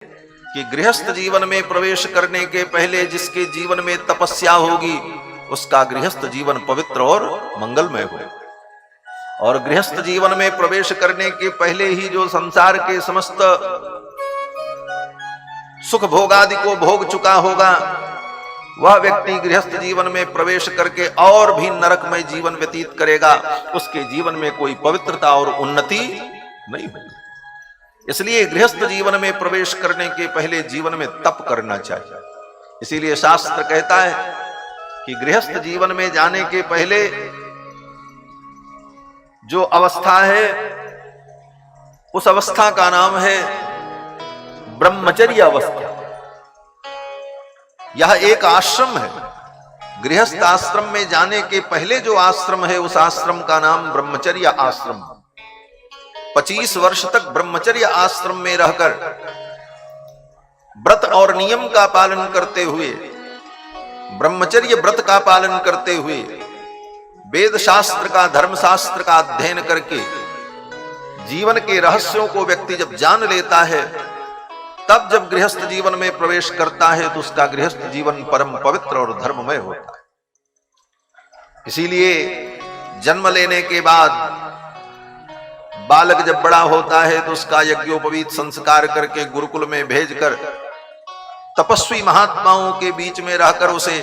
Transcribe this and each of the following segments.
कि गृहस्थ जीवन में प्रवेश करने के पहले जिसके जीवन में तपस्या होगी उसका गृहस्थ जीवन पवित्र और मंगलमय हो, और गृहस्थ जीवन में प्रवेश करने के पहले ही जो संसार के समस्त सुख भोगादि को भोग चुका होगा वह व्यक्ति गृहस्थ जीवन में प्रवेश करके और भी नरकमय जीवन व्यतीत करेगा, उसके जीवन में कोई पवित्रता और उन्नति नहीं होगी। इसलिए गृहस्थ जीवन में प्रवेश करने के पहले जीवन में तप करना चाहिए। इसीलिए शास्त्र कहता है कि गृहस्थ जीवन में जाने के पहले जो अवस्था है उस अवस्था का नाम है ब्रह्मचर्य अवस्था। यह एक आश्रम है। गृहस्थ आश्रम में जाने के पहले जो आश्रम है उस आश्रम का नाम ब्रह्मचर्य आश्रम। 25 वर्ष तक ब्रह्मचर्य आश्रम में रहकर व्रत और नियम का पालन करते हुए, ब्रह्मचर्य व्रत का पालन करते हुए, वेद शास्त्र का, धर्म शास्त्र का अध्ययन करके जीवन के रहस्यों को व्यक्ति जब जान लेता है तब जब गृहस्थ जीवन में प्रवेश करता है तो उसका गृहस्थ जीवन परम पवित्र और धर्ममय होता है। इसीलिए जन्म लेने के बाद बालक जब बड़ा होता है तो उसका यज्ञोपवीत संस्कार करके गुरुकुल में भेजकर तपस्वी महात्माओं के बीच में रहकर उसे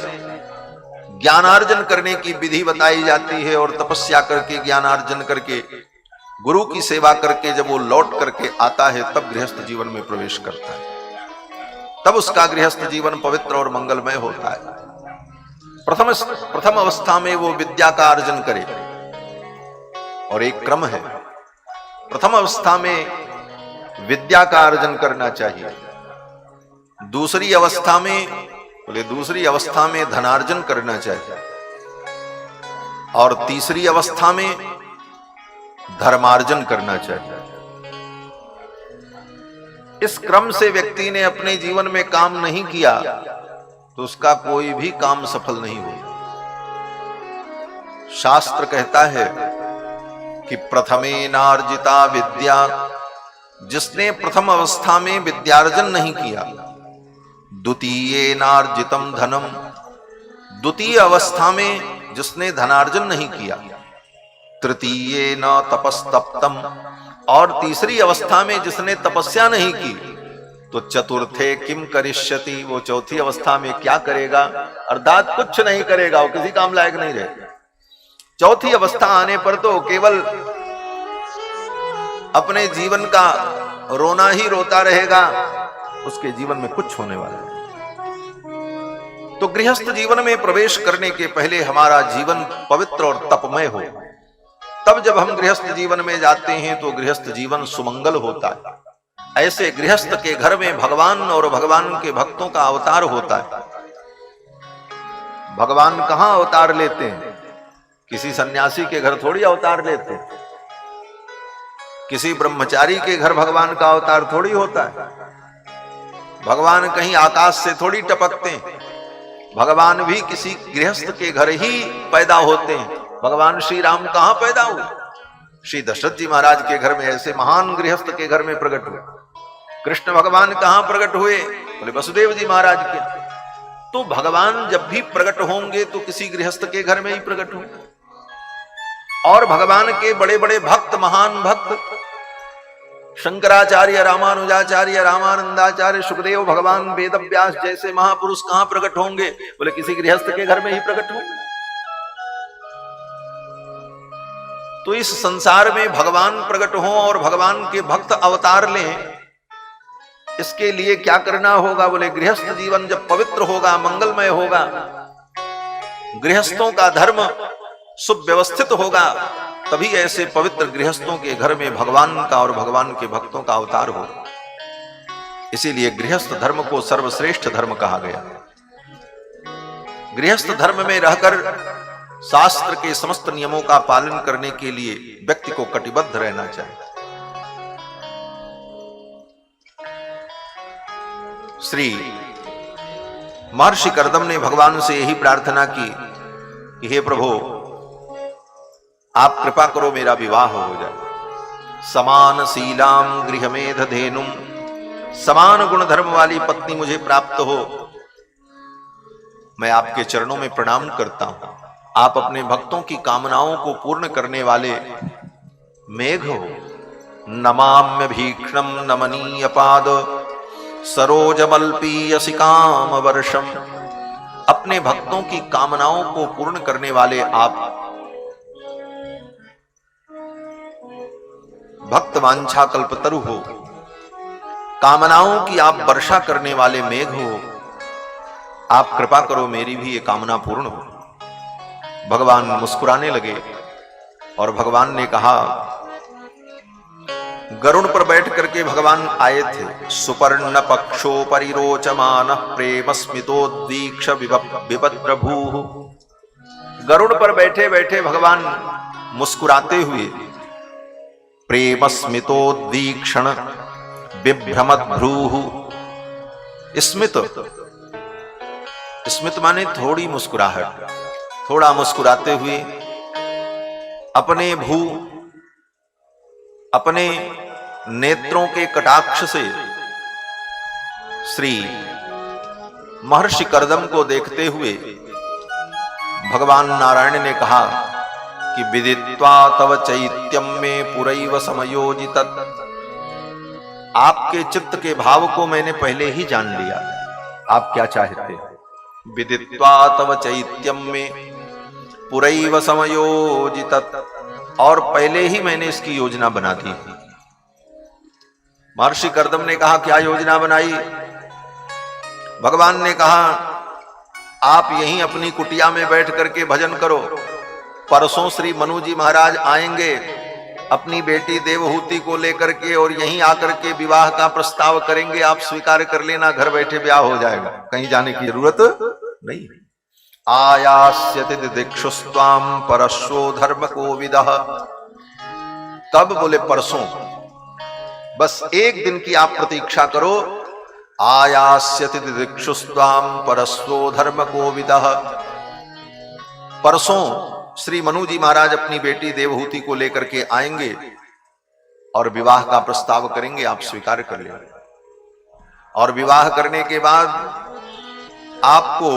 ज्ञानार्जन करने की विधि बताई जाती है, और तपस्या करके ज्ञानार्जन करके गुरु की सेवा करके जब वो लौट करके आता है तब गृहस्थ जीवन में प्रवेश करता है। तब उसका गृहस्थ जीवन पवित्र और मंगलमय होता है। प्रथम अवस्था में वो विद्या का अर्जन करे, और एक क्रम है। प्रथम अवस्था में विद्या का अर्जन करना चाहिए। दूसरी अवस्था में धनार्जन करना चाहिए, और तीसरी अवस्था में धर्मार्जन करना चाहिए। इस क्रम से व्यक्ति ने अपने जीवन में काम नहीं किया तो उसका कोई भी काम सफल नहीं होगा। शास्त्र कहता है कि प्रथमेनार्जिता विद्या, जिसने प्रथम अवस्था में विद्यार्जन नहीं किया, द्वितीयेनार्जितम धनम, द्वितीय अवस्था में जिसने धनार्जन नहीं किया, तृतीये न तपस्तप्तम, और तीसरी अवस्था में जिसने तपस्या नहीं की, तो चतुर्थे किम करिष्यति, वो चौथी अवस्था में क्या करेगा, अर्थात कुछ नहीं करेगा, वो किसी काम लायक नहीं रहेगा। चौथी अवस्था आने पर तो केवल अपने जीवन का रोना ही रोता रहेगा, उसके जीवन में कुछ होने वाला नहीं। तो गृहस्थ जीवन में प्रवेश करने के पहले हमारा जीवन पवित्र और तपमय हो, तब जब हम गृहस्थ जीवन में जाते हैं तो गृहस्थ जीवन सुमंगल होता है। ऐसे गृहस्थ के घर में भगवान और भगवान के भक्तों का अवतार होता है। भगवान कहां अवतार लेते हैं? किसी सन्यासी के घर थोड़ी अवतार लेते हैं, किसी ब्रह्मचारी के घर भगवान का अवतार थोड़ी होता है। भगवान कहीं आकाश से थोड़ी टपकते हैं, भगवान भी किसी गृहस्थ के घर ही पैदा होते हैं। भगवान श्री राम कहां पैदा हुए? श्री दशरथ जी महाराज के घर में, ऐसे महान गृहस्थ के घर में प्रकट हुए। कृष्ण भगवान कहां प्रकट हुए? बोले वसुदेव जी महाराज के। तो भगवान जब भी प्रकट होंगे तो किसी गृहस्थ के घर में ही प्रकट होंगे। और भगवान के बड़े बड़े भक्त, महान भक्त, शंकराचार्य, रामानुजाचार्य, रामानंदाचार्य, सुखदेव भगवान, वेदव्यास जैसे महापुरुष कहां प्रकट होंगे? बोले किसी गृहस्थ के घर में ही प्रकट होंगे। तो इस संसार में भगवान प्रकट हो और भगवान के भक्त अवतार लें, इसके लिए क्या करना होगा? बोले गृहस्थ जीवन जब पवित्र होगा, मंगलमय होगा, गृहस्थों का धर्म सुव्यवस्थित होगा, तभी ऐसे पवित्र गृहस्थों के घर में भगवान का और भगवान के भक्तों का अवतार होगा। इसीलिए गृहस्थ धर्म को सर्वश्रेष्ठ धर्म कहा गया। गृहस्थ धर्म में रहकर शास्त्र के समस्त नियमों का पालन करने के लिए व्यक्ति को कटिबद्ध रहना चाहिए। श्री महर्षि कर्दम ने भगवान से यही प्रार्थना की कि हे प्रभु, आप कृपा करो मेरा विवाह हो जाए। समान शीलाम गृहमेध धेनुम समान गुण धर्म वाली पत्नी मुझे प्राप्त हो। मैं आपके चरणों में प्रणाम करता हूं। आप अपने भक्तों की कामनाओं को पूर्ण करने वाले मेघ हो। नमाम्य भीक्षणम नमनीय पाद सरोजमल्पीयसि काम वर्षम। अपने भक्तों की कामनाओं को पूर्ण करने वाले आप भक्त वांछा कल्पतरु हो। कामनाओं की आप वर्षा करने वाले मेघ हो। आप कृपा करो मेरी भी ये कामना पूर्ण हो। भगवान मुस्कुराने लगे और भगवान ने कहा, गरुड़ पर बैठ करके भगवान आए थे। सुपर्ण पक्षो परिरोचमान प्रेम स्मितोद्वीक्ष विभद्रभू। गरुड़ पर बैठे बैठे भगवान मुस्कुराते हुए प्रेम स्मितोद्वीक्षण बिभ्रमद्भ्रू। स्मित, स्मित माने थोड़ी मुस्कुराहट, थोड़ा मुस्कुराते हुए अपने नेत्रों के कटाक्ष से श्री महर्षि कर्दम को देखते हुए भगवान नारायण ने कहा कि विदित्वा तव चैत्यम में पुरैव समयोजित। आपके चित्त के भाव को मैंने पहले ही जान लिया। आप क्या चाहते हैं। विदित्वा तव चैत्यम में पुरैव समयोजित, और पहले ही मैंने इसकी योजना बना दी। महर्षि कर्दम ने कहा, क्या योजना बनाई। भगवान ने कहा, आप यहीं अपनी कुटिया में बैठ करके भजन करो। परसों श्री मनु जी महाराज आएंगे अपनी बेटी देवहूति को लेकर के, और यहीं आकर के विवाह का प्रस्ताव करेंगे। आप स्वीकार कर लेना, घर बैठे ब्याह हो जाएगा, कहीं जाने की जरूरत नहीं। आयास्यति दिक्षुस्त्वाम परश्वो धर्म कोविदः। कब बोले परसों, बस एक दिन की आप प्रतीक्षा करो। आयास्यति दिक्षुस्त्वाम परश्वो धर्म कोविदः। परसों श्री मनु जी महाराज अपनी बेटी देवहूति को लेकर के आएंगे और विवाह का प्रस्ताव करेंगे। आप स्वीकार कर लेंगे, और विवाह करने के बाद आपको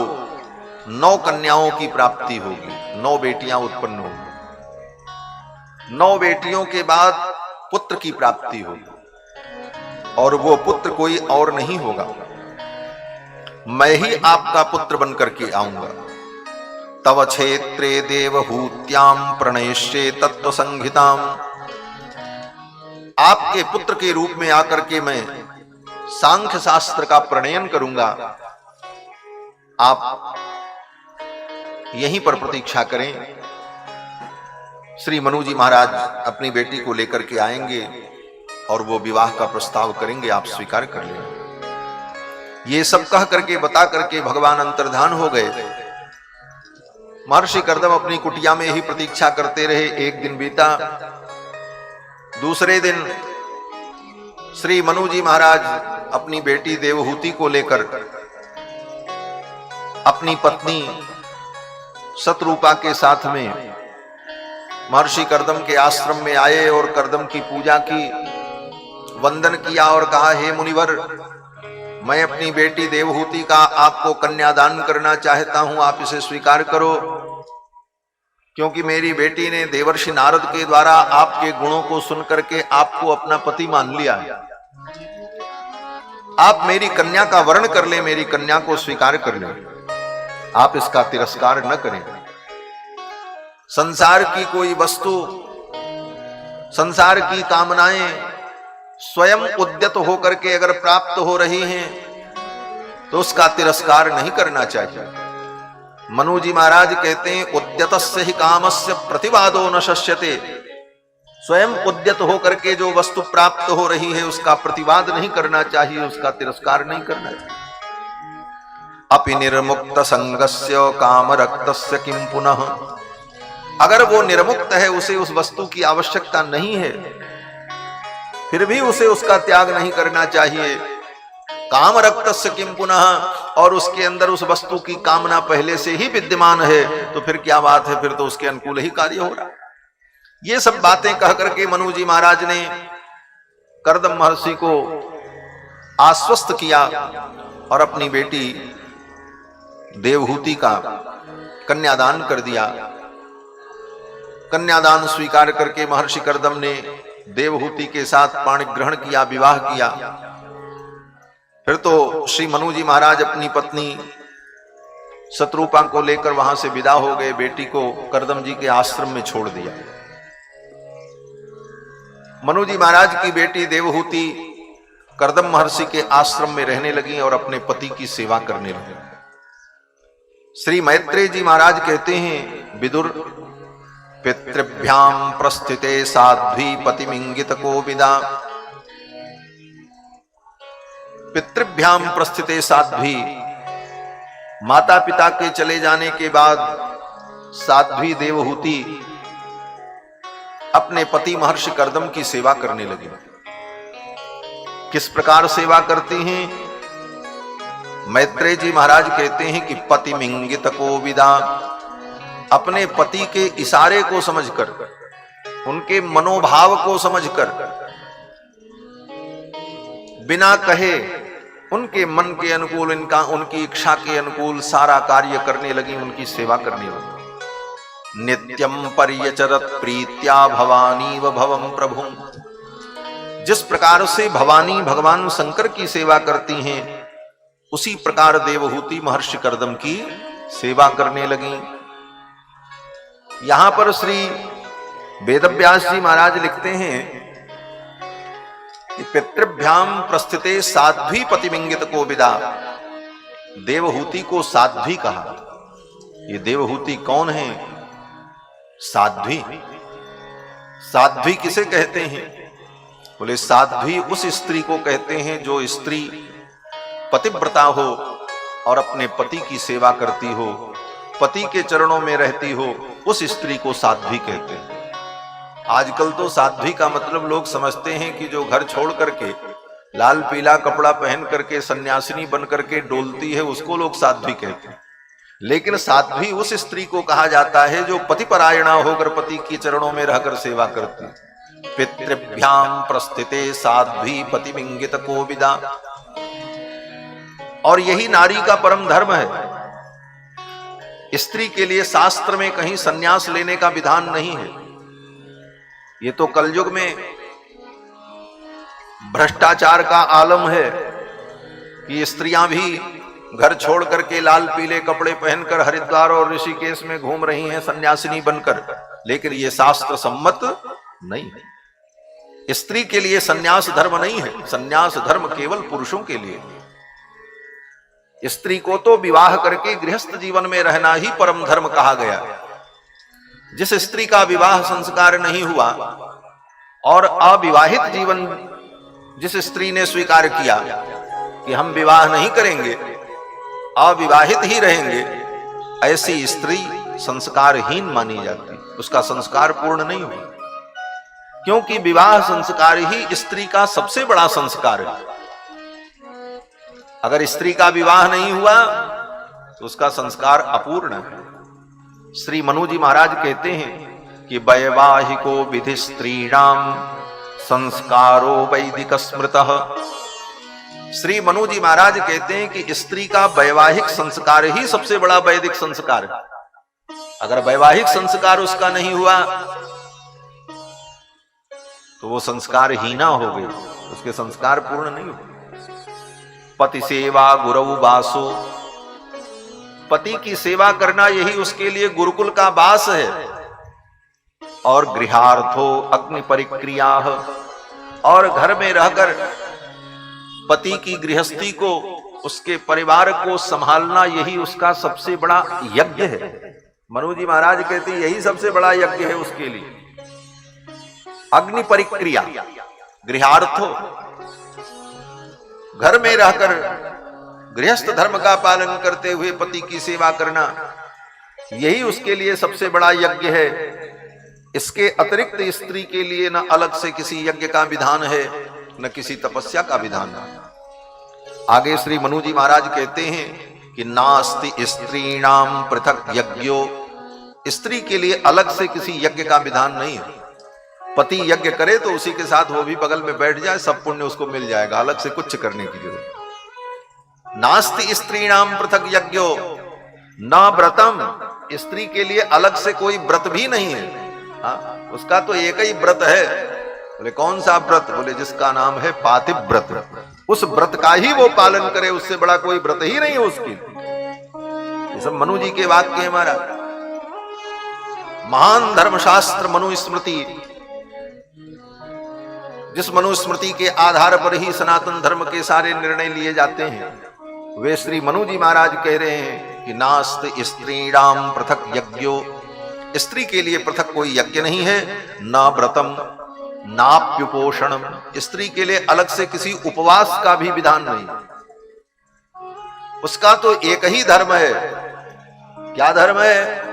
9 कन्याओं की प्राप्ति होगी, 9 बेटियां उत्पन्न होंगी। 9 बेटियों के बाद पुत्र की प्राप्ति होगी, और वो पुत्र कोई और नहीं होगा, मैं ही आपका पुत्र बनकर के आऊंगा। तव क्षेत्रे देवहूत्याम प्रणयिष्ये तत्व संहिताम। आपके पुत्र के रूप में आकर के मैं सांख्य शास्त्र का प्रणयन करूंगा। आप यहीं पर प्रतीक्षा करें। श्री मनु जी महाराज अपनी बेटी को लेकर के आएंगे और वो विवाह का प्रस्ताव करेंगे। आप स्वीकार कर लें। ये सब कह करके बता करके भगवान अंतर्धान हो गए। महर्षि कर्दम अपनी कुटिया में ही प्रतीक्षा करते रहे। एक दिन बीता, दूसरे दिन श्री मनु जी महाराज अपनी बेटी देवहूति को लेकर अपनी पत्नी शतरूपा के साथ में महर्षि कर्दम के आश्रम में आए और कर्दम की पूजा की, वंदन किया और कहा, हे मुनिवर, मैं अपनी बेटी देवहूति का आपको कन्यादान करना चाहता हूं। आप इसे स्वीकार करो, क्योंकि मेरी बेटी ने देवर्षि नारद के द्वारा आपके गुणों को सुनकर के आपको अपना पति मान लिया है। आप मेरी कन्या का वर्ण कर ले, मेरी कन्या को स्वीकार कर ले। आप इसका तिरस्कार न करें। संसार की कोई वस्तु, संसार की कामनाएं स्वयं उद्यत होकर के अगर प्राप्त हो रही हैं तो उसका तिरस्कार नहीं करना चाहिए। मनु जी महाराज कहते हैं, उद्यतस्य ही कामस्य प्रतिवादो न शस्यते। स्वयं उद्यत होकर के जो वस्तु प्राप्त हो रही है उसका प्रतिवाद नहीं करना चाहिए, उसका तिरस्कार नहीं करना चाहिए। अपि निर्मुक्त संगस्य काम रक्तस्य किम पुनः। अगर वो निर्मुक्त है, उसे उस वस्तु की आवश्यकता नहीं है, फिर भी उसे उसका त्याग नहीं करना चाहिए। काम रक्तस्य किम पुनः, और उसके अंदर उस वस्तु की कामना पहले से ही विद्यमान है, तो फिर क्या बात है, फिर तो उसके अनुकूल ही कार्य हो रहा है। ये सब बातें कह करके मनु जी महाराज ने कर्दम महर्षि को आश्वस्त किया और अपनी बेटी देवहूति का कन्यादान कर दिया। कन्यादान स्वीकार करके महर्षि कर्दम ने देवहूति के साथ पाणी ग्रहण किया, विवाह किया। फिर तो श्री मनु जी महाराज अपनी पत्नी शत्रुपा को लेकर वहां से विदा हो गए, बेटी को कर्दम जी के आश्रम में छोड़ दिया। मनु जी महाराज की बेटी देवहूति कर्दम महर्षि के आश्रम में रहने लगी और अपने पति की सेवा करने लगी। श्री मैत्रेय जी महाराज कहते हैं, विदुर पितृभ्याम प्रस्थिते साध्वी पतिमिंगित कोविदा। पितृभ्याम प्रस्थिते साध्वी, माता पिता के चले जाने के बाद साध्वी देवहूति अपने पति महर्षि कर्दम की सेवा करने लगी। किस प्रकार सेवा करती हैं? मैत्रेय जी महाराज कहते हैं कि पतिमिंगित कोविदा, अपने पति के इशारे को समझकर, उनके मनोभाव को समझकर, बिना कहे उनके मन के अनुकूल, उनकी इच्छा के अनुकूल सारा कार्य करने लगी, उनकी सेवा करने लगी। नित्यम पर्यचरत प्रीत्या भवानी व भवम प्रभु। जिस प्रकार से भवानी भगवान शंकर की सेवा करती हैं, उसी प्रकार देवहूति महर्षि कर्दम की सेवा करने लगी। यहां पर श्री वेदव्यास जी महाराज लिखते हैं कि पितृभ्याम प्रस्थिते साध्वी पतिमिंगित कोविदा। देवहूति को साध्वी कहा। ये देवहूति कौन है? साध्वी। साध्वी किसे कहते हैं? बोले साध्वी उस स्त्री को कहते हैं जो स्त्री पतिव्रता हो और अपने पति की सेवा करती हो, पति के चरणों में रहती हो, उस स्त्री को साध्वी कहते हैं। आजकल तो साध्वी का मतलब लोग समझते हैं कि जो घर छोड़ करके लाल पीला कपड़ा पहन करके सन्यासिनी बन करके डोलती है, उसको लोग साध्वी कहते हैं। लेकिन साध्वी उस स्त्री को कहा जाता है जो पतिपरायणा होकर पति के चरणों में रहकर सेवा करती है। पितृभ्याम प्रस्थिते साध्वी पतिमिंगित कोविदा। और यही नारी का परम धर्म है। स्त्री के लिए शास्त्र में कहीं संन्यास लेने का विधान नहीं है। ये तो कलयुग में भ्रष्टाचार का आलम है कि स्त्रियां भी घर छोड़ करके लाल पीले कपड़े पहनकर हरिद्वार और ऋषिकेश में घूम रही हैं सन्यासिनी बनकर, लेकिन ये शास्त्र सम्मत नहीं है। स्त्री के लिए सन्यास धर्म नहीं है। सन्यास धर्म केवल पुरुषों के लिए। स्त्री को तो विवाह करके गृहस्थ जीवन में रहना ही परम धर्म कहा गया। जिस स्त्री का विवाह संस्कार नहीं हुआ और अविवाहित जीवन जिस स्त्री ने स्वीकार किया कि हम विवाह नहीं करेंगे, अविवाहित ही रहेंगे, ऐसी स्त्री संस्कारहीन मानी जाती, उसका संस्कार पूर्ण नहीं हुआ। क्योंकि विवाह संस्कार ही स्त्री का सबसे बड़ा संस्कार है। अगर स्त्री का विवाह नहीं हुआ तो उसका संस्कार अपूर्ण है। श्री मनु जी महाराज कहते हैं कि वैवाहिको विधि स्त्रीणाम संस्कारो वैदिक स्मृतः। श्री मनु जी महाराज कहते हैं कि स्त्री का वैवाहिक संस्कार ही सबसे बड़ा वैदिक संस्कार है। अगर वैवाहिक संस्कार उसका नहीं हुआ तो वो संस्कार हीना हो गई, उसके संस्कार पूर्ण नहीं हुए। पति सेवा गुरु वासो। पति की सेवा करना यही उसके लिए गुरुकुल का वास है। और गृहार्थो अग्नि परिक्रिया, और घर में रहकर पति की गृहस्थी को, उसके परिवार को संभालना यही उसका सबसे बड़ा यज्ञ है। मनु जी महाराज कहते हैं यही सबसे बड़ा यज्ञ है उसके लिए। अग्नि परिक्रिया, गृहार्थो, घर में रहकर गृहस्थ धर्म का पालन करते हुए पति की सेवा करना, यही उसके लिए सबसे बड़ा यज्ञ है। इसके अतिरिक्त स्त्री के लिए न अलग से किसी यज्ञ का विधान है, न किसी तपस्या का विधान है। आगे श्री मनु जी महाराज कहते हैं कि नास्ति स्त्रीणाम पृथक यज्ञो। स्त्री के लिए अलग से किसी यज्ञ का विधान नहीं है। पति यज्ञ करे तो उसी के साथ वो भी बगल में बैठ जाए, सब पुण्य उसको मिल जाएगा, अलग से कुछ करने की जरूरत। नास्ति स्त्रीणाम पृथक यज्ञो न व्रतम, स्त्री के लिए अलग से कोई व्रत भी नहीं है। हाँ, उसका तो एक ही व्रत है। बोले कौन सा व्रत? बोले जिसका नाम है पातिव्रत। उस व्रत का ही वो पालन करे, उससे बड़ा कोई व्रत ही नहीं है उसकी। ये सब मनु जी के वाक्य है। हमारा महान धर्मशास्त्र मनुस्मृति, जिस मनुस्मृति के आधार पर ही सनातन धर्म के सारे निर्णय लिए जाते हैं, वे श्री मनु जी महाराज कह रहे हैं कि नास्त स्त्रीणाम पृथक यज्ञो, स्त्री के लिए पृथक कोई यज्ञ नहीं है। न व्रतम नाप्युपोषणम, स्त्री के लिए अलग से किसी उपवास का भी विधान नहीं, उसका तो एक ही धर्म है। क्या धर्म है?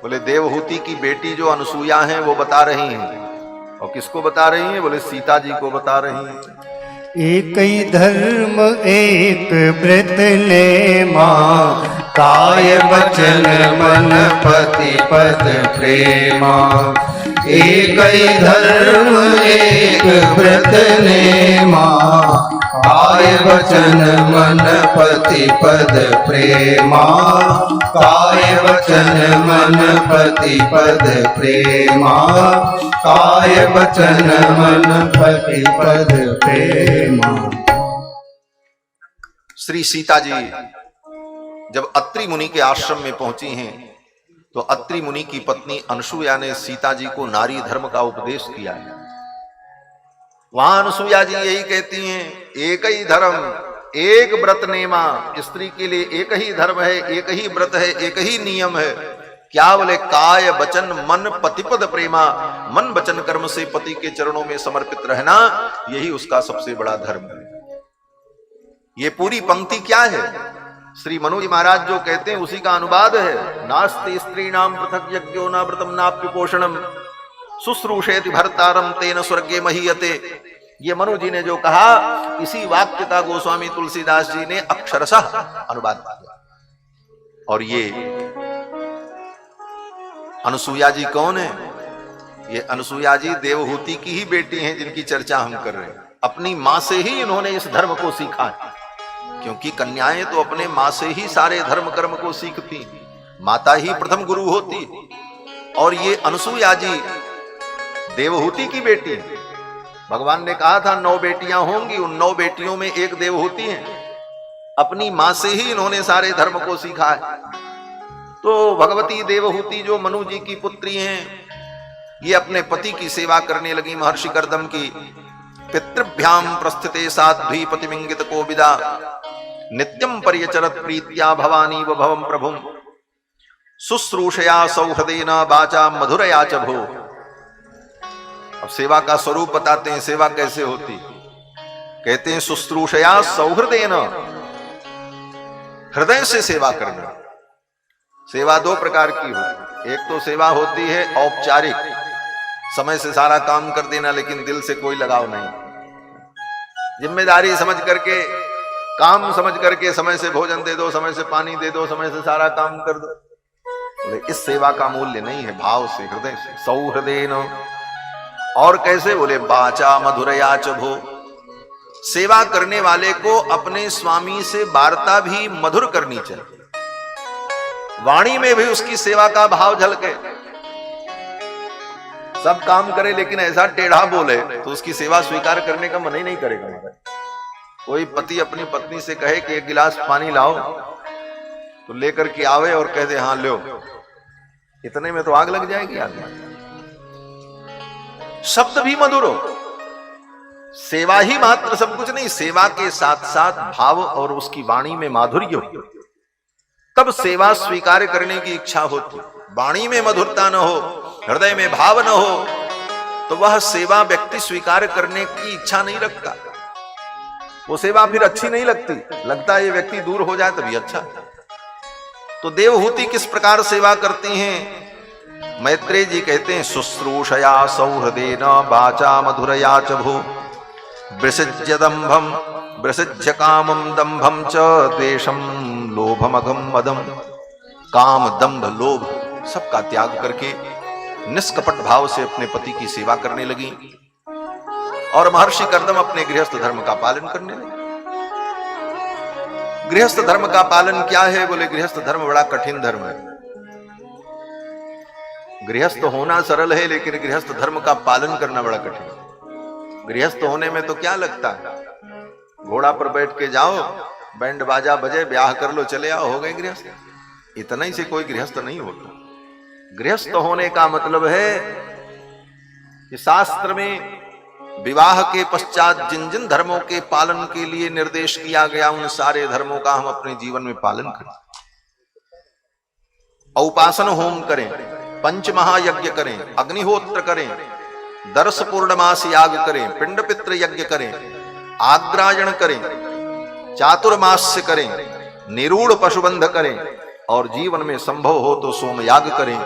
बोले देवहूति की बेटी जो अनसुईया हैं वो बता रही हैं। और किसको बता रही हैं? बोले सीता जी को बता रही हैं। एक ही धर्म एक व्रत ने मां, काय वचन मन पति पद प्रेमा। एक ही धर्म एक व्रत ने मां, काय वचन मन पति पद प्रेमा। काय वचन मन पति पद प्रेमा। काय वचन मन पति पद प्रेमा। श्री सीता जी जब अत्रि मुनि के आश्रम में पहुंची हैं तो अत्रि मुनि की पत्नी अनसुया ने सीता जी को नारी धर्म का उपदेश किया है। वहां अनसुया जी यही कहती हैं, एक ही धर्म एक व्रत नेमा, स्त्री के लिए एक ही धर्म है, एक ही व्रत है, एक ही नियम है। क्या? बोले काय वचन मन पतिपद प्रेमा, मन वचन कर्म से पति के चरणों में समर्पित रहना, यही उसका सबसे बड़ा धर्म है। ये पूरी पंक्ति क्या है? श्री मनु जी महाराज जो कहते हैं उसी का अनुवाद है। नास्ति स्त्रीणाम पृथक यज्ञो न व्रतम नाप्युपोषणम शुश्रूषेति भर्तारम तेन स्वर्गे महीयते। ये मनु जी ने जो कहा, इसी वाक्य का गोस्वामी तुलसीदास जी ने अक्षरशः अनुवाद किया। और ये अनसुया जी कौन है? ये अनसुया जी देवहूति की ही बेटी हैं जिनकी चर्चा हम कर रहे हैं। अपनी मां से ही इन्होंने इस धर्म को सीखा है, क्योंकि कन्याएं तो अपने मां से ही सारे धर्म कर्म को सीखती, माता ही प्रथम गुरु होती। और ये अनसुया जी देवहूति की बेटी, भगवान ने कहा था 9 बेटियां होंगी, उन 9 बेटियों में एक देवहूति है। अपनी मां से ही इन्होंने सारे धर्म को सीखा है। तो भगवती देवहूति जो मनु जी की पुत्री हैं, ये अपने पति की सेवा करने लगी महर्षि कर्दम की। पितृभ्याम प्रस्थिते साध्वी पतिमिंगित कोविदा, नित्यम पर्यचरत प्रीत्या भवानी व भवम प्रभुम, शुश्रूषया सौहृदेन वाचा मधुरया च भो। अब सेवा का स्वरूप बताते हैं, सेवा कैसे होती। कहते हैं शुश्रूषया सौहृदेन, हृदय से सेवा करना। सेवा 2 प्रकार की होती। एक तो सेवा होती है औपचारिक, समय से सारा काम कर देना लेकिन दिल से कोई लगाव नहीं, जिम्मेदारी समझ करके, काम समझ करके, समय से भोजन दे दो, समय से पानी दे दो, समय से सारा काम कर दो। बोले इस सेवा का मूल्य नहीं है, भाव से, हृदय से, सौहृदेन। और कैसे? बोले वाचा मधुरया च भो, सेवा करने वाले को अपने स्वामी से वार्ता भी मधुर करनी चाहिए, वाणी में भी उसकी सेवा का भाव झलके। सब काम करे लेकिन ऐसा टेढ़ा बोले तो उसकी सेवा स्वीकार करने का मन ही नहीं करेगा। कोई पति अपनी पत्नी से कहे कि 1 गिलास पानी लाओ, तो लेकर के आवे और कह दे हाँ लो, इतने में तो आग लग जाएगी आदमी। शब्द भी मधुर हो, सेवा ही मात्र सब कुछ नहीं, सेवा के साथ साथ भाव और उसकी वाणी में माधुर्य हो, तब सेवा स्वीकार करने की इच्छा होती। वाणी में मधुरता न हो, हृदय में भाव न हो, तो वह सेवा व्यक्ति स्वीकार करने की इच्छा नहीं रखता। वो सेवा फिर अच्छी नहीं लगती, लगता है ये व्यक्ति दूर हो जाए तभी अच्छा। तो देवहूति किस प्रकार सेवा करती हैं? मैत्रेय जी कहते हैं शुश्रूषया सौहृदेन वाचा मधुरया च भो, वृषज्य दंभम वृषज्य कामम दंभम च देशम लोभमघम मदम। काम, दंभ, लोभ सबका त्याग करके निष्कपट भाव से अपने पति की सेवा करने लगी और महर्षि कर्दम अपने गृहस्थ धर्म का पालन करने लगे। गृहस्थ धर्म का पालन क्या है? बोले गृहस्थ धर्म बड़ा कठिन धर्म है। गृहस्थ होना सरल है, लेकिन गृहस्थ धर्म का पालन करना बड़ा कठिन है। गृहस्थ होने में तो क्या लगता है, घोड़ा पर बैठ के जाओ, बैंड बाजा बजे, ब्याह कर लो, चले आओ, हो गए गृहस्थ। इतना ही से कोई गृहस्थ नहीं होता। गृहस्थ होने का मतलब है कि शास्त्र में विवाह के पश्चात जिन जिन धर्मों के पालन के लिए निर्देश किया गया, उन सारे धर्मों का हम अपने जीवन में पालन करें। औपासन होम करें, पंच महायज्ञ करें, अग्निहोत्र करें, दर्श पूर्णमास याग करें, पिंड पितृ यज्ञ करें, आग्रायण करें, चातुर्मास्य करें, निरूढ़ पशुबंध करें और जीवन में संभव हो तो सोमयाग करें।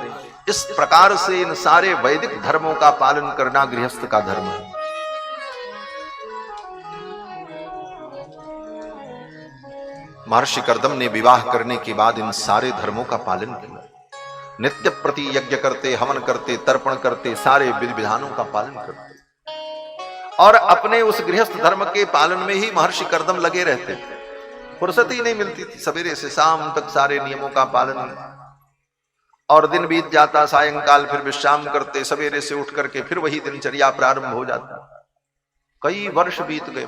इस प्रकार से इन सारे वैदिक धर्मों का पालन करना गृहस्थ का धर्म है। महर्षि कर्दम ने विवाह करने के बाद इन सारे धर्मों का पालन किया। नित्य प्रति यज्ञ करते, हवन करते, तर्पण करते, सारे विधि विधानों का पालन करते और अपने उस गृहस्थ धर्म के पालन में ही महर्षि कर्दम लगे रहते थे। फुर्सत ही नहीं मिलती थी, सवेरे से शाम तक सारे नियमों का पालन। और दिन बीत जाता, सायंकाल फिर विश्राम करते, सवेरे से उठ करके फिर वही दिनचर्या प्रारंभ हो जाता। कई वर्ष बीत गए।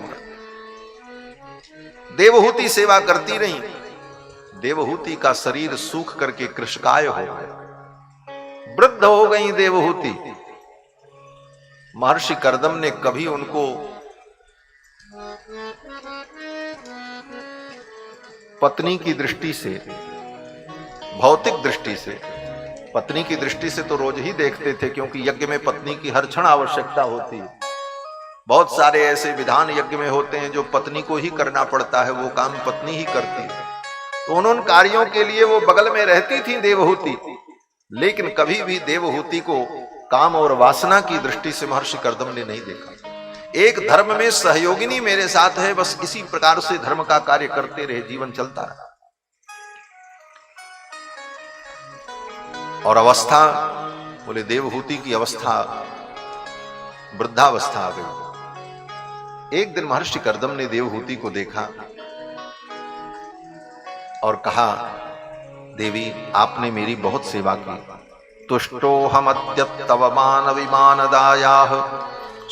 देवहूति सेवा करती रही। देवहूति का शरीर सूख करके कृशकाय हो गया, वृद्ध हो गई देवहूति। महर्षि कर्दम ने कभी उनको पत्नी की दृष्टि से, भौतिक दृष्टि से, पत्नी की दृष्टि से तो रोज ही देखते थे, क्योंकि यज्ञ में पत्नी की हर क्षण आवश्यकता होती है। बहुत सारे ऐसे विधान यज्ञ में होते हैं जो पत्नी को ही करना पड़ता है, वो काम पत्नी ही करती है। तो उन कार्यों के लिए वो बगल में रहती थी देवहूति, लेकिन कभी भी देवहूति को काम और वासना की दृष्टि से महर्षि कर्दम ने नहीं देखा। एक धर्म में सहयोगिनी मेरे साथ है, बस इसी प्रकार से धर्म का कार्य करते रहे, जीवन चलता रहा। और अवस्था, बोले देवहूति की अवस्था वृद्धावस्था आ गई। एक दिन महर्षि कर्दम ने देवहूति को देखा और कहा, देवी आपने मेरी बहुत सेवा की। तुष्टोऽहमद्य तव मानविमानदायाः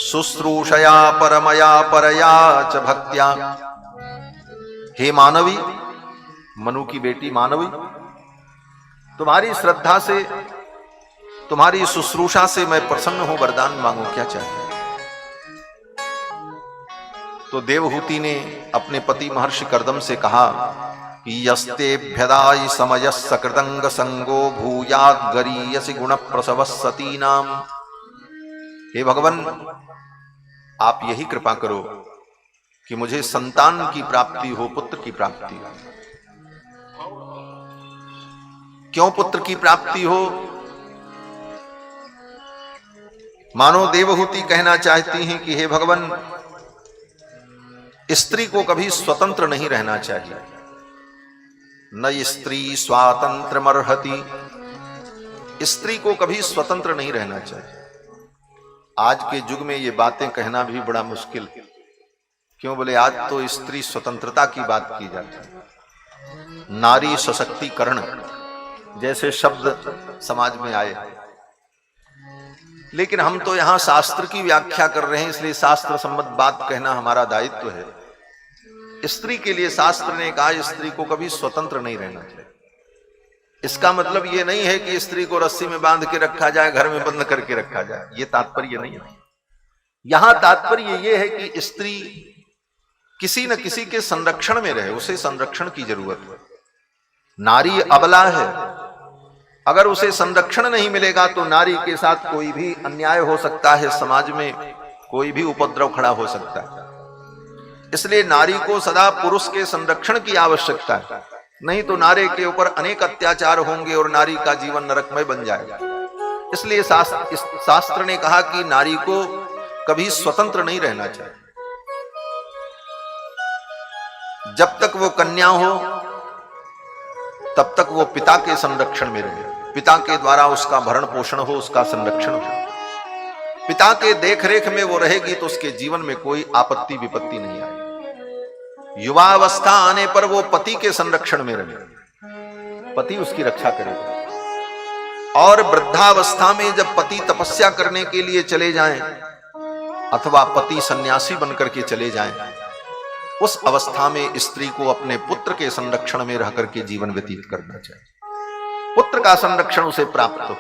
शुश्रूषया परमया परया च भक्त्या। हे मानवी, मनु की बेटी मानवी, तुम्हारी श्रद्धा से, तुम्हारी शुश्रूषा से मैं प्रसन्न हूं, वरदान मांगो, क्या चाहिए? तो देवहूति ने अपने पति महर्षि कर्दम से कहा कि यस्तेभ्यदायि समयः सकृतंग संगो भूयात् गरीयसि गुण प्रसव सतीनाम। हे भगवान, आप यही कृपा करो कि मुझे संतान की प्राप्ति हो, पुत्र की प्राप्ति हो। क्यों पुत्र की प्राप्ति हो? मानो देवहूति कहना चाहती हैं कि हे भगवान, स्त्री को कभी स्वतंत्र नहीं रहना चाहिए। न स्त्री स्वातंत्रमर्हति, स्त्री को कभी स्वतंत्र नहीं रहना चाहिए। आज के युग में ये बातें कहना भी बड़ा मुश्किल। क्यों? बोले आज तो स्त्री स्वतंत्रता की बात की जाती है। नारी सशक्तिकरण जैसे शब्द समाज में आए, लेकिन हम तो यहां शास्त्र की व्याख्या कर रहे हैं, इसलिए शास्त्र सम्मत बात कहना हमारा दायित्व है। स्त्री के लिए शास्त्र ने कहा स्त्री को कभी स्वतंत्र नहीं रहना चाहिए। इसका मतलब ये नहीं है कि स्त्री को रस्सी में बांध के रखा जाए, घर में बंद करके रखा जाए, ये तात्पर्य नहीं है। यहां तात्पर्य ये है कि स्त्री किसी न किसी के संरक्षण में रहे, उसे संरक्षण की जरूरत है। नारी अबला है, अगर उसे संरक्षण नहीं मिलेगा तो नारी के साथ कोई भी अन्याय हो सकता है, समाज में कोई भी उपद्रव खड़ा हो सकता है। इसलिए नारी को सदा पुरुष के संरक्षण की आवश्यकता है, नहीं तो नारी के ऊपर अनेक अत्याचार होंगे और नारी का जीवन नरकमय बन जाएगा। इसलिए शास्त्र ने कहा कि नारी को कभी स्वतंत्र नहीं रहना चाहिए। जब तक वो कन्या हो तब तक वो पिता के संरक्षण में रहे। पिता के द्वारा उसका भरण पोषण हो, उसका संरक्षण हो। पिता के देखरेख में वो रहेगी तो उसके जीवन में कोई आपत्ति विपत्ति नहीं आएगी। युवावस्था आने पर वो पति के संरक्षण में रहे, पति उसकी रक्षा करेगा। और वृद्धावस्था में जब पति तपस्या करने के लिए चले जाएं अथवा पति सन्यासी बनकर के चले जाएं, उस अवस्था में स्त्री को अपने पुत्र के संरक्षण में रहकर के जीवन व्यतीत करना चाहिए। पुत्र का संरक्षण उसे प्राप्त हो।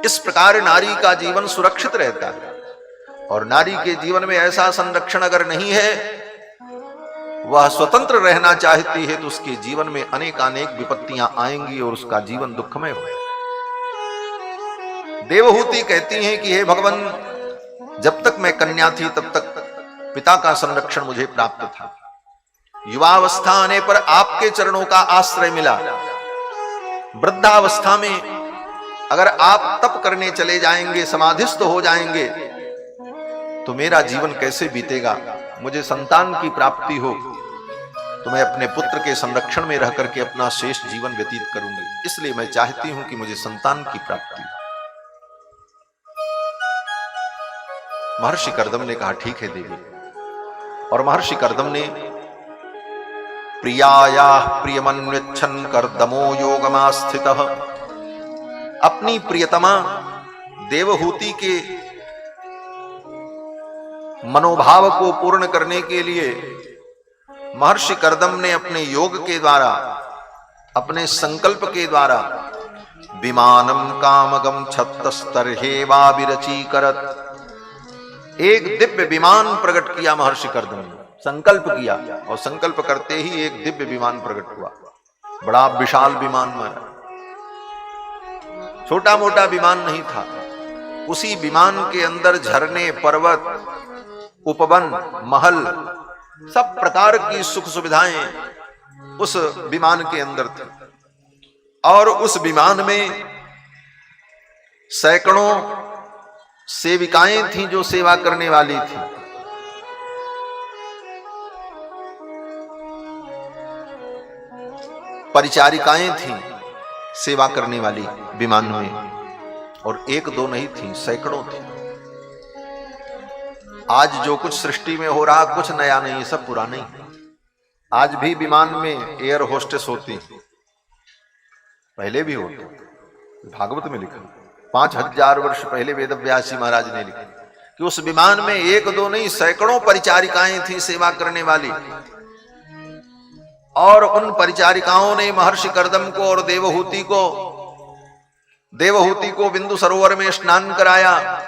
इस प्रकार नारी का जीवन सुरक्षित रहता है। और नारी के जीवन में ऐसा संरक्षण अगर नहीं है, वह स्वतंत्र रहना चाहती है, तो उसके जीवन में अनेकानेक विपत्तियां आएंगी और उसका जीवन दुखमय होगा। देवहूति कहती हैं कि हे भगवान, जब तक मैं कन्या थी तब तक पिता का संरक्षण मुझे प्राप्त था। युवावस्था आने पर आपके चरणों का आश्रय मिला। वृद्धावस्था में अगर आप तप करने चले जाएंगे, समाधिस्थ हो जाएंगे, तो मेरा जीवन कैसे बीतेगा। मुझे संतान की प्राप्ति हो तो मैं अपने पुत्र के संरक्षण में रह करके अपना शेष जीवन व्यतीत करूंगी। इसलिए मैं चाहती हूं कि मुझे संतान की प्राप्ति हो। महर्षि कर्दम ने कहा, ठीक है देवी। और महर्षि कर्दम ने प्रियाया प्रियमन्वेच्छन् कर्दमो योगमास्थितः, अपनी प्रियतमा देवहूति के मनोभाव को पूर्ण करने के लिए महर्षि कर्दम ने अपने योग के द्वारा, अपने संकल्प के द्वारा विमानम कामगम छत्तस्तर्हेवाभिरचीकरत्, एक दिव्य विमान प्रकट किया। महर्षि कर्दम ने संकल्प किया और संकल्प करते ही एक दिव्य विमान प्रकट हुआ। बड़ा विशाल विमान बना, छोटा मोटा विमान नहीं था। उसी विमान के अंदर झरने, पर्वत, उपवन, महल, सब प्रकार की सुख सुविधाएं उस विमान के अंदर थी। और उस विमान में सैकड़ों सेविकाएं थीं जो सेवा करने वाली थी। परिचारिकाएं थीं सेवा करने वाली विमान में, और एक दो नहीं थी, सैकड़ों थी। आज जो कुछ सृष्टि में हो रहा कुछ नया नहीं, सब पुराना ही। आज भी विमान में एयर होस्टेस होती, पहले भी होती। भागवत में लिखा 5000 वर्ष पहले वेदव्यास जी महाराज ने लिखा कि उस विमान में एक दो नहीं, सैकड़ों परिचारिकाएं थी सेवा करने वाली। और उन परिचारिकाओं ने महर्षि कर्दम को और देवहूति को बिंदु सरोवर में स्नान कराया।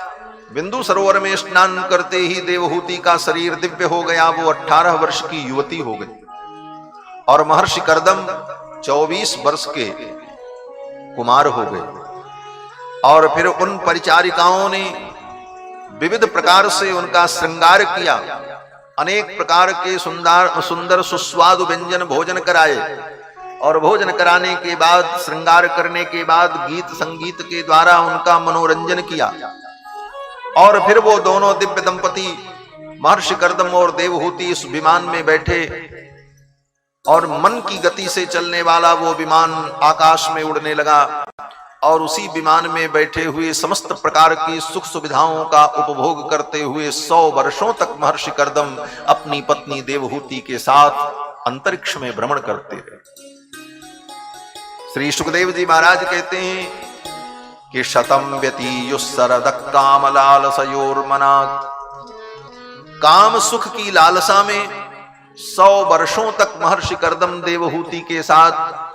बिंदु सरोवर में स्नान करते ही देवहूति का शरीर दिव्य हो गया। वो 18 वर्ष की युवती हो गई। और महर्षि कर्दम 24 वर्ष के कुमार हो गए। और फिर उन परिचारिकाओं ने विविध प्रकार से उनका श्रृंगार किया। अनेक प्रकार के सुंदर सुस्वादु व्यंजन भोजन कराए। और भोजन कराने के बाद, श्रृंगार करने के बाद गीत संगीत के द्वारा उनका मनोरंजन किया। और फिर वो दोनों दिव्य दंपति महर्षि कर्दम और देवहूति इस विमान में बैठे। और मन की गति से चलने वाला वो विमान आकाश में उड़ने लगा। और उसी विमान में बैठे हुए समस्त प्रकार की सुख सुविधाओं का उपभोग करते हुए 100 वर्षों तक महर्षि कर्दम अपनी पत्नी देवहूति के साथ अंतरिक्ष में भ्रमण करते रहे। श्री सुखदेव जी महाराज कहते हैं कि शतम व्यतीयुस्सरद काम लालसयोर्मनात्, काम सुख की लालसा में 100 वर्षों तक महर्षि कर्दम देवहूति के साथ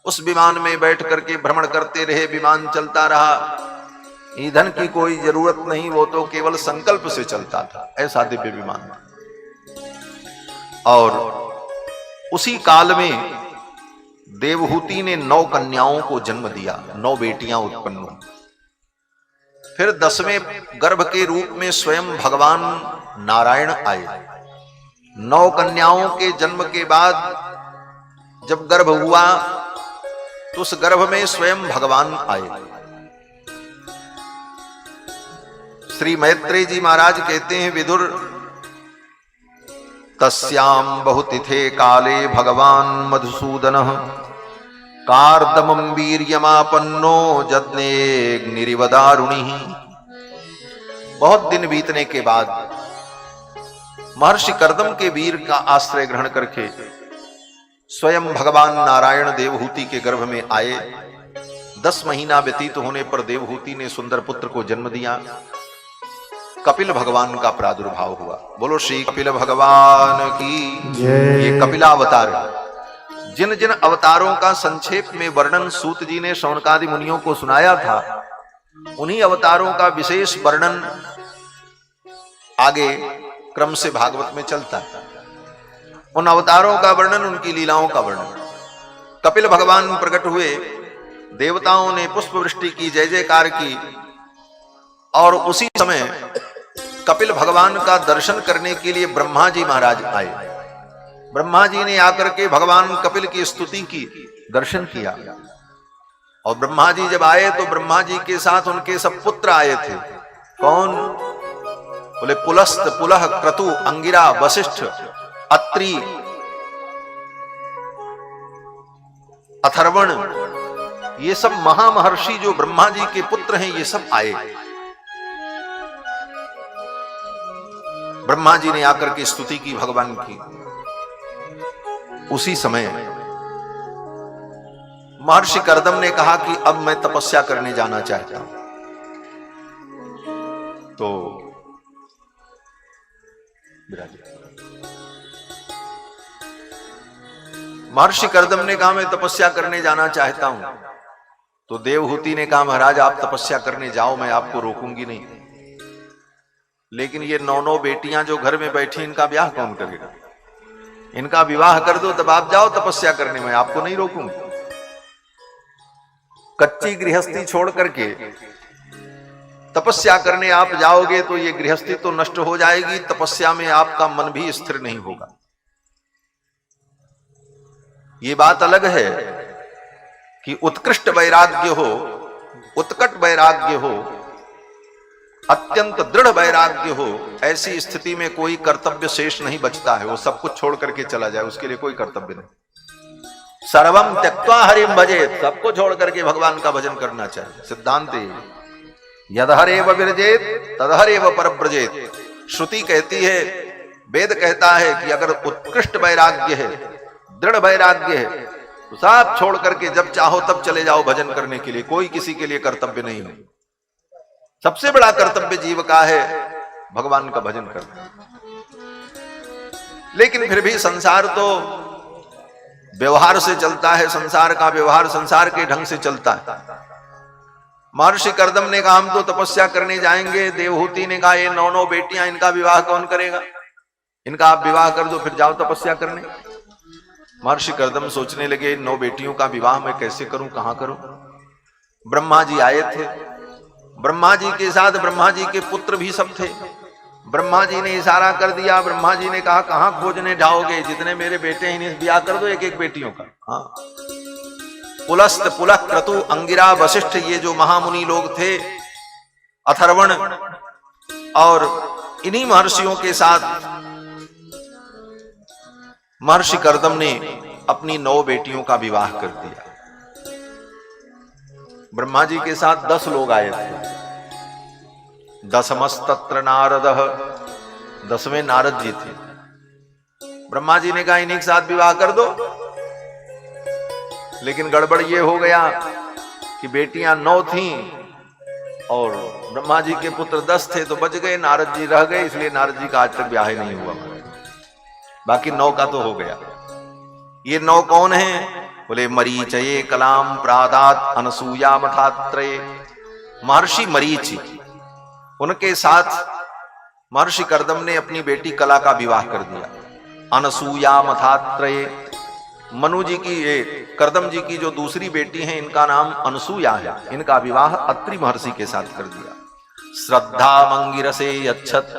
उस विमान में बैठ करके भ्रमण करते रहे। विमान चलता रहा, ईंधन की कोई जरूरत नहीं, वो तो केवल संकल्प से चलता था। ऐसा दिव्य विमान। और उसी काल में देवहूति ने 9 कन्याओं को जन्म दिया, 9 बेटियां उत्पन्न हुई। फिर 10वें गर्भ के रूप में स्वयं भगवान नारायण आए। 9 कन्याओं के जन्म के बाद जब गर्भ हुआ तो उस गर्भ में स्वयं भगवान आए। श्री मैत्रेय जी महाराज कहते हैं, विदुर तस्याम बहुतिथे काले भगवान मधुसूदनः कार्दमं वीर्यमापन्नो जज्ञे निरिवदारुणि। बहुत दिन बीतने के बाद महर्षि कर्दम के वीर का आश्रय ग्रहण करके स्वयं भगवान नारायण देवहूति के गर्भ में आए। 10 महीना व्यतीत होने पर देवहूति ने सुंदर पुत्र को जन्म दिया। कपिल भगवान का प्रादुर्भाव हुआ। बोलो श्री कपिल भगवान की जय। ये कपिलावतार है। जिन जिन अवतारों का संक्षेप में वर्णन सूत जी ने शौनकादि मुनियों को सुनाया था, उन्हीं अवतारों का विशेष वर्णन आगे क्रम से भागवत में चलता है। उन अवतारों का वर्णन, उनकी लीलाओं का वर्णन। कपिल भगवान प्रकट हुए, देवताओं ने पुष्प वृष्टि की, जय जयकार की, और उसी समय कपिल भगवान का दर्शन करने के लिए ब्रह्मा जी महाराज आए। ब्रह्मा जी ने आकर के भगवान कपिल की स्तुति की, दर्शन किया। और ब्रह्मा जी जब आए तो ब्रह्मा जी के साथ उनके सब पुत्र आए थे। कौन? बोले पुलस्त, पुलह, क्रतु, अंगिरा, वशिष्ठ, अत्रि, अथर्वण, ये सब महामहर्षि जो ब्रह्मा जी के पुत्र हैं, ये सब आए। ब्रह्मा जी ने आकर के स्तुति की भगवान की। उसी समय महर्षि कर्दम ने कहा कि अब मैं तपस्या करने जाना चाहता हूं। तो महर्षि कर्दम ने कहा मैं तपस्या करने जाना चाहता हूं। तो देवहूति ने कहा महाराज आप तपस्या करने जाओ, मैं आपको रोकूंगी नहीं, लेकिन ये 9 बेटियां जो घर में बैठी, इनका ब्याह कौन करेगा? इनका विवाह कर दो तब आप जाओ तपस्या करने, में आपको नहीं रोकूंगी। कच्ची गृहस्थी छोड़ करके तपस्या करने आप जाओगे तो ये गृहस्थी तो नष्ट हो जाएगी, तपस्या में आपका मन भी स्थिर नहीं होगा। ये बात अलग है कि उत्कृष्ट वैराग्य हो, उत्कट वैराग्य हो, अत्यंत दृढ़ वैराग्य हो, ऐसी स्थिति में कोई कर्तव्य शेष नहीं बचता है। वो सब कुछ छोड़ करके चला जाए, उसके लिए कोई कर्तव्य नहीं। सर्वम त्यक्त्वा हरिम भजेत, सबको छोड़ करके भगवान का भजन करना चाहिए। सिद्धांत यदहरेव विरजेत तदहरेव परव्रजेत। श्रुति कहती है, वेद कहता है कि अगर उत्कृष्ट वैराग्य है, दृढ़ वैराग्य है, तो सब छोड़ करके जब चाहो तब चले जाओ भजन करने के लिए। कोई किसी के लिए कर्तव्य नहीं है। सबसे बड़ा कर्तव्य जीव का है भगवान का भजन करना। लेकिन फिर भी संसार तो व्यवहार से चलता है, संसार का व्यवहार संसार के ढंग से चलता है। महर्षि कर्दम ने कहा हम तो तपस्या करने जाएंगे। देवहूति ने कहा ये 9 बेटियां, इनका विवाह कौन करेगा? इनका आप विवाह कर दो, फिर जाओ तपस्या करने। महर्षि कर्दम सोचने लगे 9 बेटियों का विवाह मैं कैसे करूं, कहां करूं? ब्रह्मा जी आए थे, ब्रह्मा जी के साथ ब्रह्मा जी के पुत्र भी सब थे। ब्रह्मा जी ने इशारा कर दिया, ब्रह्मा जी ने कहा कहां खोजने जाओगे, जितने मेरे बेटे हैं इन्हें ब्याह कर दो, एक एक बेटियों का। हाँ, पुलस्त, पुलह, क्रतु, अंगिरा, वशिष्ठ, ये जो महामुनि लोग थे, अथर्वण, और इन्हीं महर्षियों के साथ महर्षि कर्दम ने अपनी 9 बेटियों का विवाह कर दिया। ब्रह्मा जी के साथ 10 लोग आए थे। दशमस्तत्र नारदः, 10वें नारद जी थे। ब्रह्मा जी ने कहा इन्हीं के साथ विवाह कर दो, लेकिन गड़बड़ ये हो गया कि बेटियां 9 थीं और ब्रह्मा जी के पुत्र 10 थे, तो बच गए, नारद जी रह गए। इसलिए नारद जी का आज तक ब्याह नहीं हुआ। बाकी 9 का तो हो गया। ये 9 कौन हैं? बोले मरीचये कलाम प्रादात अनसूया मठात्रये। महर्षि मरीचि, उनके साथ महर्षि कर्दम ने अपनी बेटी कला का विवाह कर दिया। अनसूया मठात्रये, मनु जी की, ये कर्दम जी की जो दूसरी बेटी हैं, इनका नाम अनसूया है। इनका विवाह अत्रि महर्षि के साथ कर दिया। श्रद्धा मंगिरसे यच्छत,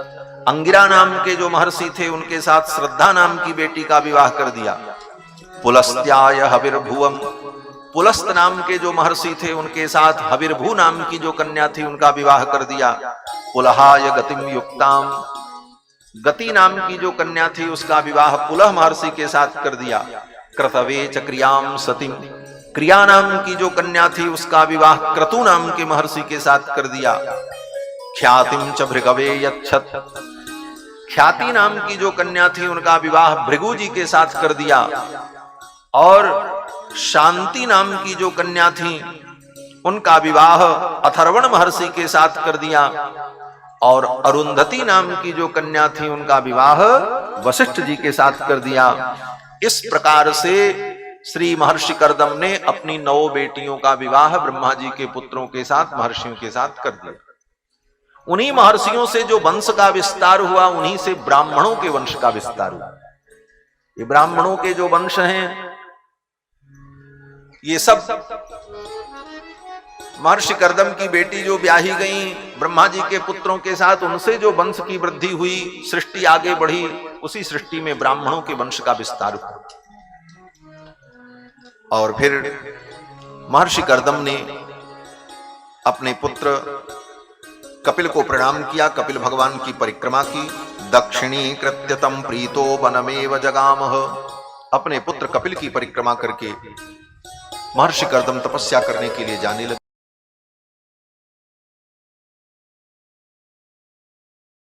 अंगिरा नाम के जो महर्षि थे उनके साथ श्रद्धा नाम की बेटी का विवाह कर दिया। पुलस्त्याय हविर्भुवम, पुलस्त नाम के जो महर्षि थे उनके साथ हविर्भु नाम की जो कन्या थी उनका विवाह कर दिया। पुलहाय गतिम युक्ताम, गति नाम की जो कन्या थी उसका विवाह पुलह महर्षि के साथ कर दिया। कृतवे च क्रियाम सतीम, क्रिया नाम की जो कन्या थी उसका विवाह क्रतु नाम के महर्षि के साथ कर दिया। ख्यातिम च भृगवे यच्छत, ख्याति नाम की जो कन्या थी उनका विवाह भृगु जी के साथ कर दिया। और शांति नाम की जो कन्या थी उनका विवाह अथर्वण महर्षि के साथ कर दिया। और अरुंधति नाम की जो कन्या थी उनका विवाह वशिष्ठ जी के साथ कर दिया। इस प्रकार से श्री महर्षि कर्दम ने अपनी 9 बेटियों का विवाह ब्रह्मा जी के पुत्रों के साथ, महर्षियों के साथ कर दिया। उन्हीं महर्षियों से जो वंश का विस्तार हुआ, उन्हीं से ब्राह्मणों के वंश का विस्तार हुआ। ये ब्राह्मणों के जो वंश हैं ये सब महर्षि कर्दम की बेटी जो ब्याही गई ब्रह्मा जी के पुत्रों के साथ, उनसे जो वंश की वृद्धि हुई, सृष्टि आगे बढ़ी, उसी सृष्टि में ब्राह्मणों के वंश का विस्तार हुआ। और फिर महर्षि कर्दम ने अपने पुत्र कपिल को प्रणाम किया, कपिल भगवान की परिक्रमा की। दक्षिणी कृत्यतम प्रीतो वनमेव जगामह, अपने पुत्र कपिल की परिक्रमा करके महर्षि कर्दम तपस्या करने के लिए जाने लगे।